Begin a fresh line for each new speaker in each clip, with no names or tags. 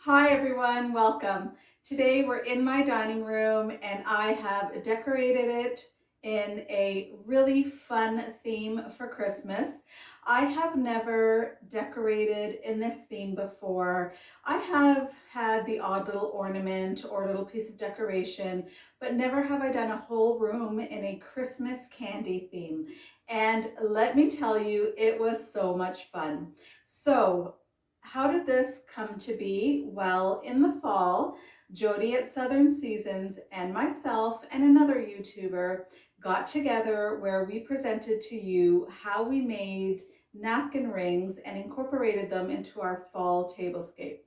Hi everyone, welcome. Today we're in my dining room and I have decorated it in a really fun theme for Christmas. I have never decorated in this theme before. I have had the odd little ornament or little piece of decoration, but never have I done a whole room in a Christmas candy theme. And let me tell you, it was so much fun. So how did this come to be? Well, in the fall, Jody at Southern Seasons and myself and another YouTuber got together where we presented to you how we made napkin rings and incorporated them into our fall tablescape.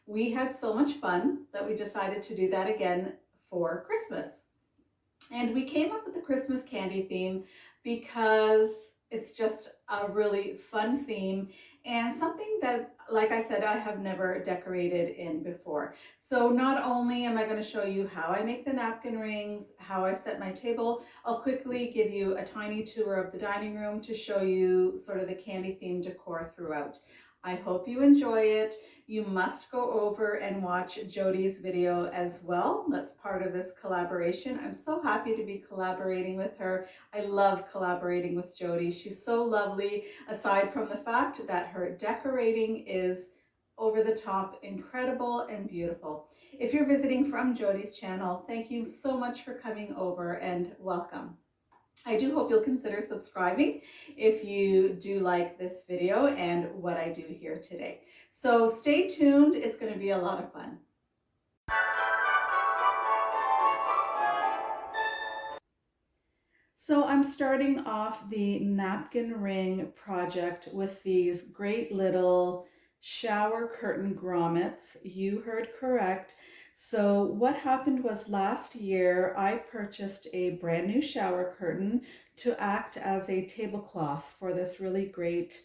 We had so much fun that we decided to do that again for Christmas. And we came up with the Christmas candy theme because it's just a really fun theme and something that, like I said, I have never decorated in before. So not only am I going to show you how I make the napkin rings, how I set my table, I'll quickly give you a tiny tour of the dining room to show you sort of the candy theme decor throughout. I hope you enjoy it. You must go over and watch Jody's video as well. That's part of this collaboration. I'm so happy to be collaborating with her. I love collaborating with Jody. She's so lovely, aside from the fact that her decorating is over the top, incredible and beautiful. If you're visiting from Jody's channel, thank you so much for coming over and welcome. I do hope you'll consider subscribing if you do like this video and what I do here today. So stay tuned, it's going to be a lot of fun. So I'm starting off the napkin ring project with these great little shower curtain grommets. You heard correct. So what happened was last year I purchased a brand new shower curtain to act as a tablecloth for this really great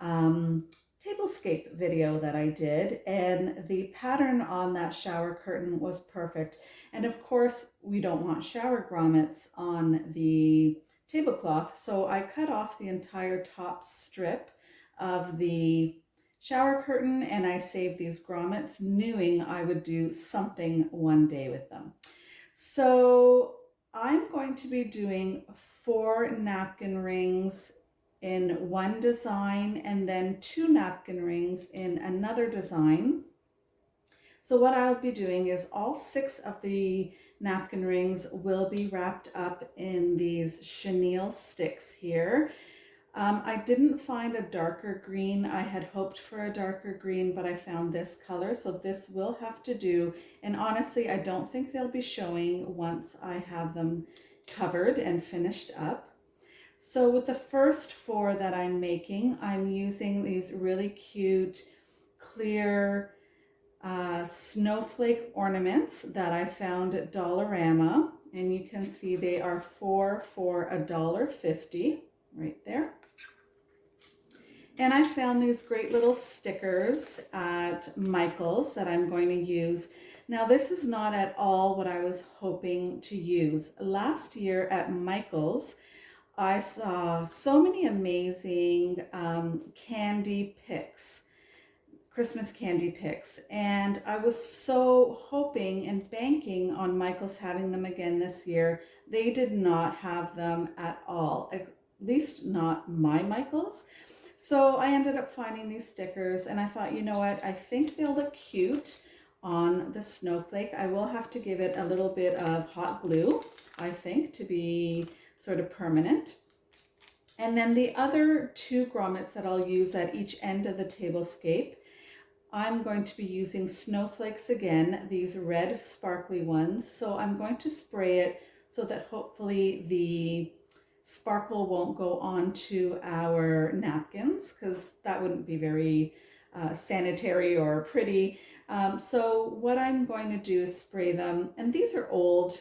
tablescape video that I did, and the pattern on that shower curtain was perfect. And of course, we don't want shower grommets on the tablecloth, so I cut off the entire top strip of the shower curtain and I saved these grommets, knowing I would do something one day with them. So I'm going to be doing 4 napkin rings in one design and then 2 napkin rings in another design. So what I'll be doing is all 6 of the napkin rings will be wrapped up in these chenille sticks here. I didn't find a darker green. I had hoped for a darker green, but I found this color, so this will have to do. And honestly, I don't think they'll be showing once I have them covered and finished up. So with the first 4 that I'm making, I'm using these really cute, clear snowflake ornaments that I found at Dollarama. And you can see they are 4 for $1.50 right there. And I found these great little stickers at Michael's that I'm going to use. Now, this is not at all what I was hoping to use. Last year at Michael's, I saw so many amazing candy picks, Christmas candy picks, and I was so hoping and banking on Michael's having them again this year. They did not have them at all, at least not my Michael's. So I ended up finding these stickers and I thought, you know what, I think they'll look cute on the snowflake. I will have to give it a little bit of hot glue, I think, to be sort of permanent. And then the other 2 grommets that I'll use at each end of the tablescape, I'm going to be using snowflakes again, these red sparkly ones. So I'm going to spray it so that hopefully the sparkle won't go onto our napkins, because that wouldn't be very sanitary or pretty. So what I'm going to do is spray them, and these are old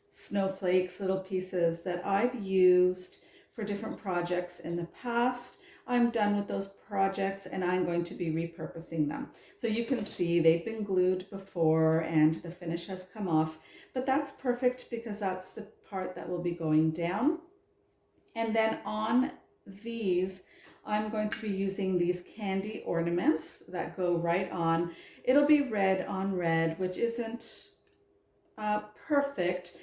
snowflakes, little pieces that I've used for different projects in the past. I'm done with those projects and I'm going to be repurposing them. So you can see they've been glued before and the finish has come off, but that's perfect because that's the part that will be going down. And then on these, I'm going to be using these candy ornaments that go right on. It'll be red on red, which isn't perfect,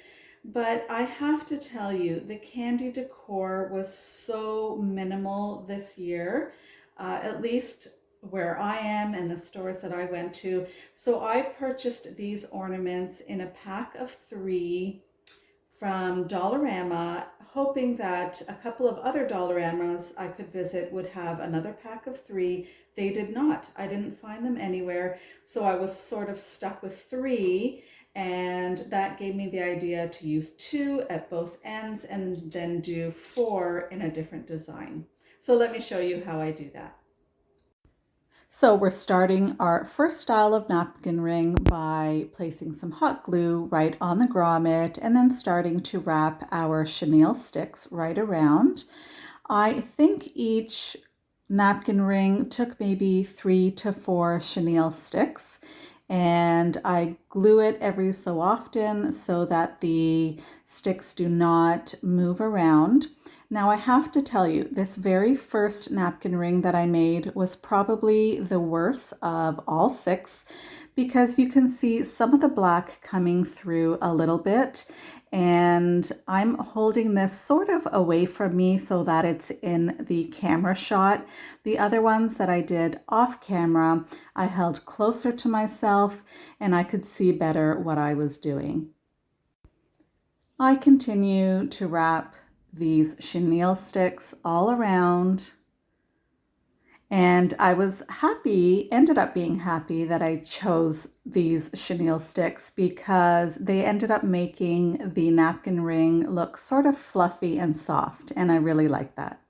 but I have to tell you, the candy decor was so minimal this year, at least where I am and the stores that I went to. So I purchased these ornaments in a pack of 3 from Dollarama, hoping that a couple of other Dollaramas I could visit would have another pack of 3. They did not. I didn't find them anywhere. So I was sort of stuck with 3, and that gave me the idea to use 2 at both ends and then do 4 in a different design. So let me show you how I do that. So we're starting our first style of napkin ring by placing some hot glue right on the grommet and then starting to wrap our chenille sticks right around. I think each napkin ring took maybe 3 to 4 chenille sticks, and I glue it every so often so that the sticks do not move around. Now I have to tell you, this very first napkin ring that I made was probably the worst of all 6, because you can see some of the black coming through a little bit, and I'm holding this sort of away from me so that it's in the camera shot. The other ones that I did off camera, I held closer to myself and I could see better what I was doing. I continue to wrap these chenille sticks all around, and I was happy, ended up being happy that I chose these chenille sticks because they ended up making the napkin ring look sort of fluffy and soft, and I really like that.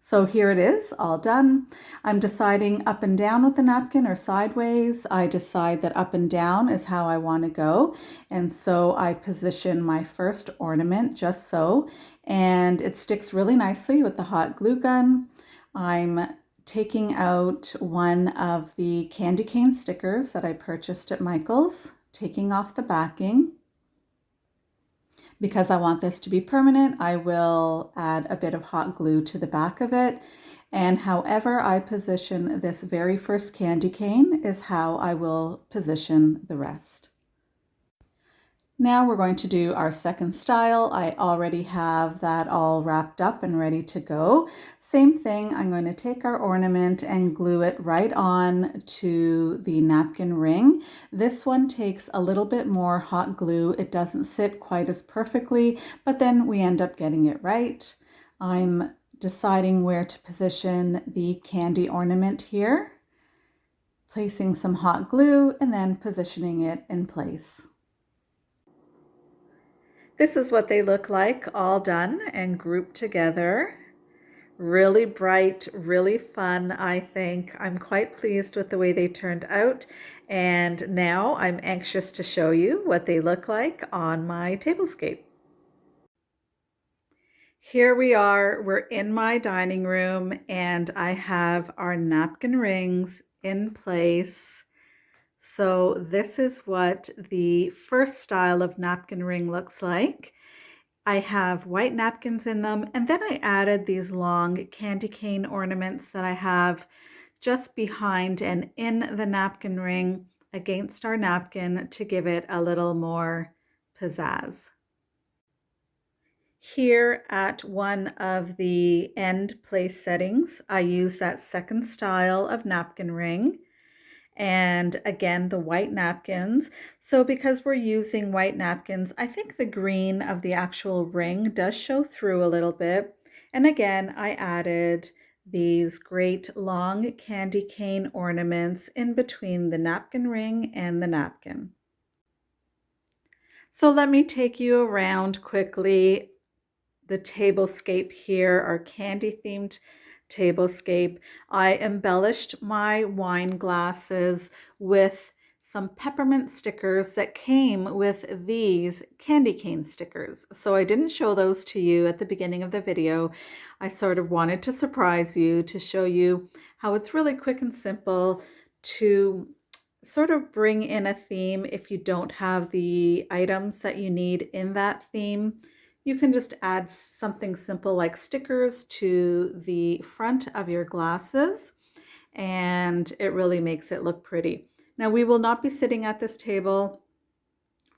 So here it is, all done. I'm deciding up and down with the napkin or sideways. I decide that up and down is how I want to go. And so I position my first ornament just so, and it sticks really nicely with the hot glue gun. I'm taking out one of the candy cane stickers that I purchased at Michael's, taking off the backing. Because I want this to be permanent, I will add a bit of hot glue to the back of it. And however I position this very first candy cane is how I will position the rest. Now we're going to do our second style. I already have that all wrapped up and ready to go. Same thing, I'm going to take our ornament and glue it right on to the napkin ring. This one takes a little bit more hot glue. It doesn't sit quite as perfectly, but then we end up getting it right. I'm deciding where to position the candy ornament here, placing some hot glue and then positioning it in place. This is what they look like all done and grouped together. Really bright, really fun, I think. I'm quite pleased with the way they turned out. And now I'm anxious to show you what they look like on my tablescape. Here we are, we're in my dining room and I have our napkin rings in place. So this is what the first style of napkin ring looks like. I have white napkins in them, and then I added these long candy cane ornaments that I have just behind and in the napkin ring against our napkin to give it a little more pizzazz. Here at one of the end place settings, I use that second style of napkin ring. And again, the white napkins. So because we're using white napkins, I think the green of the actual ring does show through a little bit. And again, I added these great long candy cane ornaments in between the napkin ring and the napkin. So let me take you around quickly. The tablescape here, our candy themed tablescape. I embellished my wine glasses with some peppermint stickers that came with these candy cane stickers. So I didn't show those to you at the beginning of the video. I sort of wanted to surprise you, to show you how it's really quick and simple to sort of bring in a theme if you don't have the items that you need in that theme. you can just add something simple like stickers to the front of your glasses, and it really makes it look pretty. Now, we will not be sitting at this table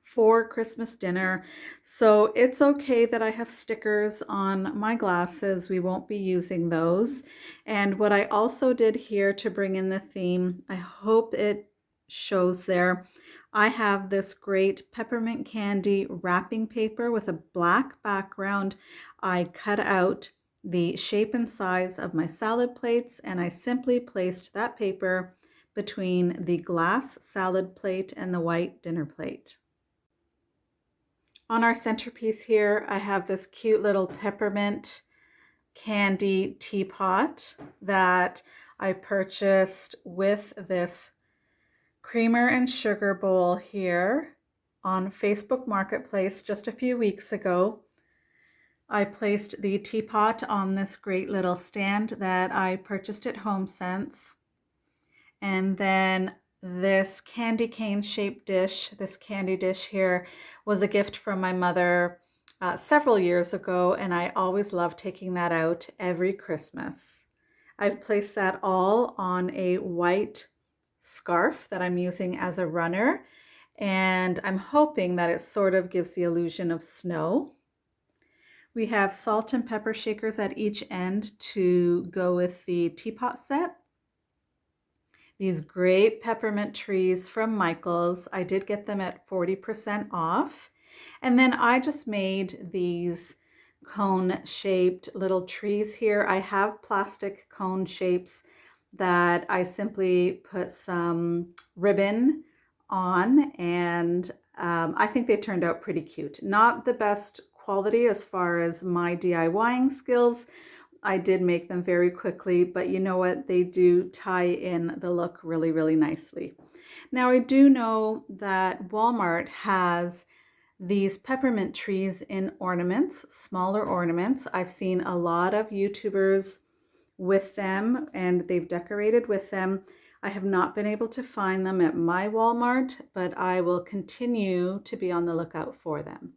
for Christmas dinner, so it's okay that I have stickers on my glasses. We won't be using those. And what I also did here to bring in the theme, I hope it shows there, I have this great peppermint candy wrapping paper with a black background. I cut out the shape and size of my salad plates, and I simply placed that paper between the glass salad plate and the white dinner plate. On our centerpiece here, I have this cute little peppermint candy teapot that I purchased with this creamer and sugar bowl here on Facebook Marketplace just a few weeks ago. I placed the teapot on this great little stand that I purchased at HomeSense. And then this candy cane shaped dish, this candy dish here, was a gift from my mother several years ago, and I always love taking that out every Christmas. I've placed that all on a white scarf that I'm using as a runner, and I'm hoping that it sort of gives the illusion of snow. We have salt and pepper shakers at each end to go with the teapot set. These great peppermint trees from Michael's. I did get them at 40% off. And then I just made these cone-shaped little trees here. I have plastic cone shapes that I simply put some ribbon on, and I think they turned out pretty cute. Not the best quality as far as my DIYing skills. I did make them very quickly, but you know what? They do tie in the look really, really nicely. Now, I do know that Walmart has these peppermint trees in ornaments, smaller ornaments. I've seen a lot of YouTubers with them, and they've decorated with them. I have not been able to find them at my Walmart, but I will continue to be on the lookout for them.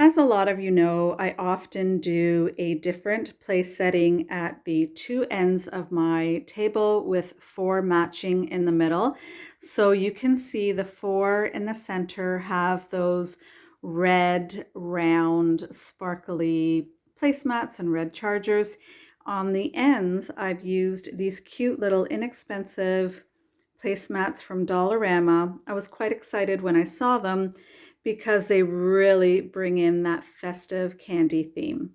As a lot of you know, I often do a different place setting at the two ends of my table with 4 matching in the middle. So you can see the 4 in the center have those red, round, sparkly placemats and red chargers. On the ends, I've used these cute little inexpensive placemats from Dollarama. I was quite excited when I saw them because they really bring in that festive candy theme.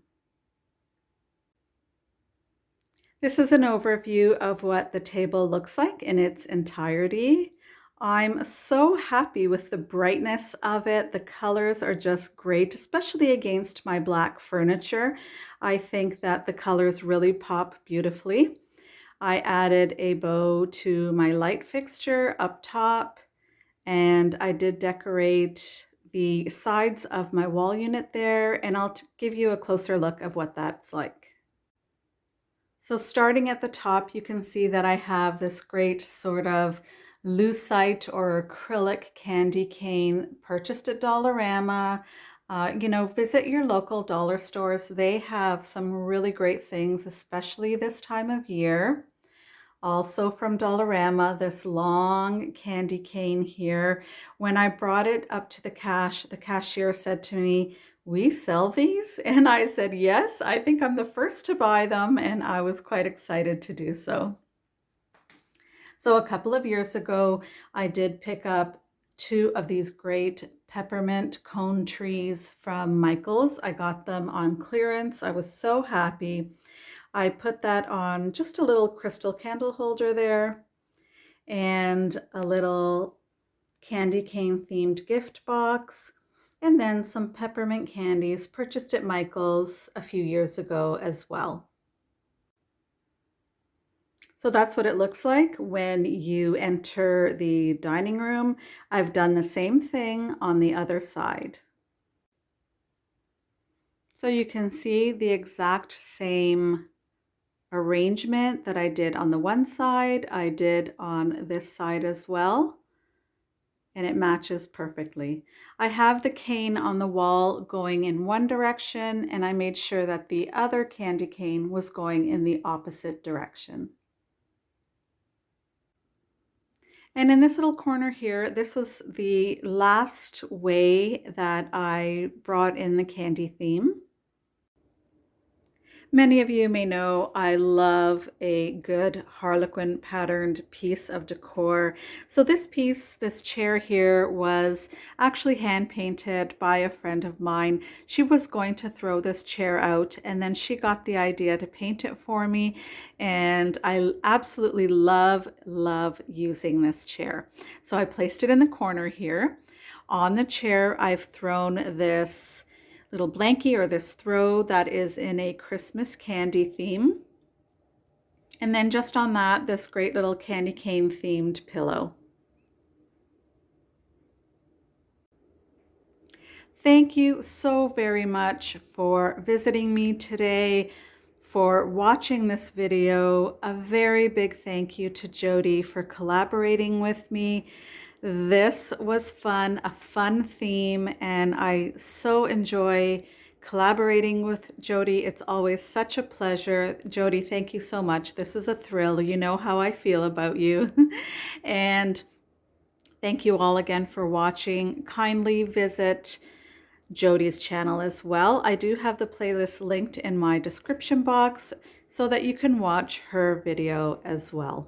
This is an overview of what the table looks like in its entirety. I'm so happy with the brightness of it. The colors are just great, especially against my black furniture. I think that the colors really pop beautifully. I added a bow to my light fixture up top, and I did decorate the sides of my wall unit there, and I'll give you a closer look of what that's like. So starting at the top, you can see that I have this great sort of lucite or acrylic candy cane purchased at Dollarama. Visit your local dollar stores. They have some really great things, especially this time of year. Also from Dollarama, this long candy cane here. When I brought it up to the cashier said to me, "We sell these?" And I said, "Yes, I think I'm the first to buy them," and I was quite excited to do so. So a couple of years ago, I did pick up 2 of these great peppermint cone trees from Michael's. I got them on clearance. I was so happy. I put that on just a little crystal candle holder there and a little candy cane themed gift box, and then some peppermint candies purchased at Michael's a few years ago as well. So that's what it looks like when you enter the dining room. I've done the same thing on the other side. So you can see the exact same arrangement that I did on the one side, I did on this side as well. and it matches perfectly. I have the cane on the wall going in one direction, and I made sure that the other candy cane was going in the opposite direction. And in this little corner here, this was the last way that I brought in the candy theme. Many of you may know I love a good harlequin patterned piece of decor. So this piece, this chair here, was actually hand painted by a friend of mine. She was going to throw this chair out, and then she got the idea to paint it for me. And I absolutely love using this chair. So I placed it in the corner here. On the chair, I've thrown this little blankie, or this throw that is in a Christmas candy theme. And then just on that, this great little candy cane themed pillow. Thank you so very much for visiting me today, for watching this video. A very big thank you to Jody for collaborating with me. This was fun, a fun theme, and I so enjoy collaborating with Jody. It's always such a pleasure. Jody, thank you so much. This is a thrill. You know how I feel about you. And thank you all again for watching. Kindly visit Jody's channel as well. I do have the playlist linked in my description box so that you can watch her video as well.